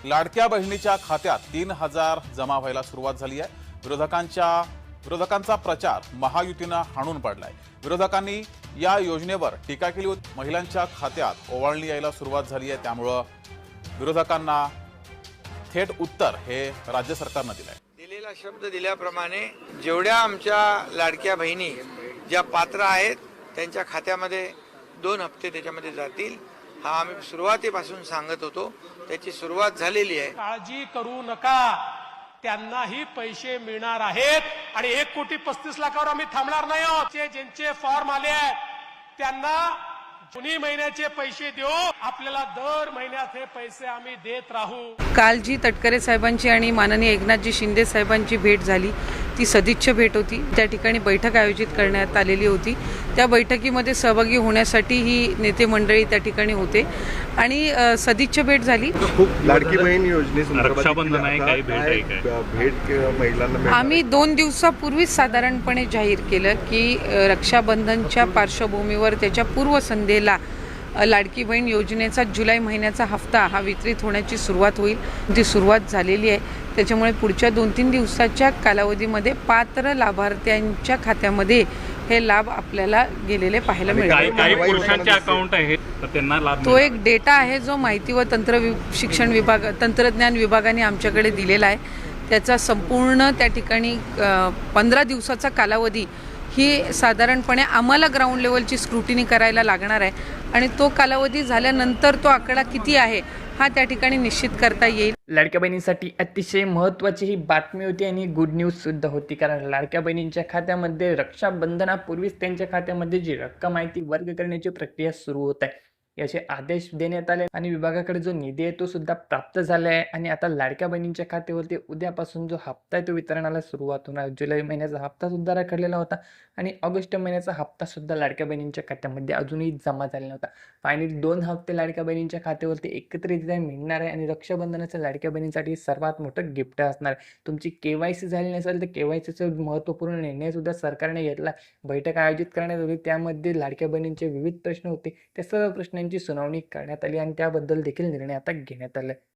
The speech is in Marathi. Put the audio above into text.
लाडक्या बहिणीच्या खात्यात 3,000 जमा व्हायला सुरुवात झाली आहे। विरोधकांचा प्रचार महायुतीनं हाणून पडलाय। विरोधकांनी या योजनेवर टीका केली होती। महिलांच्या खात्यात ओवाळणी यायला सुरुवात झाली आहे, त्यामुळे विरोधकांना थेट उत्तर हे राज्य सरकारनं दिलंय। दिलेला शब्द दिल्याप्रमाणे जेवढ्या आमच्या लाडक्या बहिणी ज्या पात्र आहेत त्यांच्या खात्यामध्ये 2 हप्ते त्याच्यामध्ये जातील। हा आम्ही सुरुवातीपासून सांगत होतो, त्याची सुरुवात झालेली आहे। काळजी करू नका, त्यांनाही पैसे मिळणार आहेत आणि 1,35,00,000वर आम्ही थांबणार नाही आहोत। ज्यांचे फॉर्म आले आहेत त्यांना जुनी महिन्याचे पैसे देऊ, आपल्याला दर महिन्यात हे पैसे आम्ही देत राहू। काल जी तटकरे साहेबांची आणि माननीय एकनाथजी शिंदे साहेबांची भेट झाली ती सदिच्छा भेट होती। त्या ठिकाणी बैठक आयोजित करण्यात आलेली होती। त्या बैठकीमध्ये सहभागी होण्यासाठी ही नेते मंडळी त्या ठिकाणी होते आणि सदिच्छा भेट झाली। खूप लाडकी बहीण योजनेसंदर्भात रक्षाबंधन आहे, काही भेट आहे काय? भेट महिलांना आम्ही 2 दिवसापूर्वीच साधारणपणे जाहीर केलं की रक्षाबंधनच्या पार्श्वभूमीवर त्याच्या पूर्वसंध्येला लाडकी बहीण योजनेचा जुलै महिन्याचा हप्ता हा वितरित होण्याची सुरुवात होईल। जी सुरुवात झालेली आहे, त्याच्यामुळे पुढच्या 2-3 दिवसाच्या कालावधीमध्ये पात्र लाभार्थ्यांच्या खात्यामध्ये हे लाभ आपल्याला गेलेले पाहायला मिळेल। काही पुरुषांचे अकाउंट आहेत तर त्यांना लाभ तो एक डेटा आहे जो माहिती व तंत्रज्ञान विभागाने आमच्याकडे दिलेला आहे। त्याचा संपूर्ण त्या ठिकाणी 15 दिवसाचा कालावधी ही साधारणपणे आम्हाला ग्राउंड लेवलची स्क्रुटिनी करायला लागणार आहे आणि तो कालावधी झाल्यानंतर तो आकडा किती आहे हा त्या ठिकाणी निश्चित करता येईल। लाडक्या बहिणींसाठी अतिशय महत्त्वाची ही बातमी होती आणि गुड न्यूज सुद्धा होती, कारण लाडक्या बहिणींच्या खात्यामध्ये रक्षाबंधनापूर्वीच त्यांच्या खात्यामध्ये जी रक्कम आहे ती वर्ग करण्याची प्रक्रिया सुरू होत आहे। याचे आदेश देण्यात आले आणि विभागाकडे जो निधी आहे तो सुद्धा प्राप्त झाला आहे आणि आता लाडक्या बहिणींच्या खात्यावरती उद्यापासून जो हप्ता आहे तो वितरणाला सुरुवात होणार। जुलै महिन्याचा हप्ता सुद्धा रखडलेला होता आणि ऑगस्ट महिन्याचा हप्ता सुद्धा लाडक्या बहिणींच्या खात्यामध्ये अजूनही जमा झालेला नव्हता। फायनली 2 हप्ते लाडक्या बहिणींच्या खात्यावरती एकत्रितरित्या मिळणार आहे आणि रक्षाबंधनाचं लाडक्या बहिणींसाठी सर्वात मोठं गिफ्ट असणार आहे। तुमची KYC झाली नसेल तर KYCचं महत्त्वपूर्ण निर्णय सुद्धा सरकारने घेतला। बैठक आयोजित करण्यात आली, त्यामध्ये लाडक्या बहिणींचे विविध प्रश्न होते, त्या सर्व प्रश्नांची सुनावणी करण्यात आली आणि त्याबद्दल देखील निर्णय आता घेण्यात आला।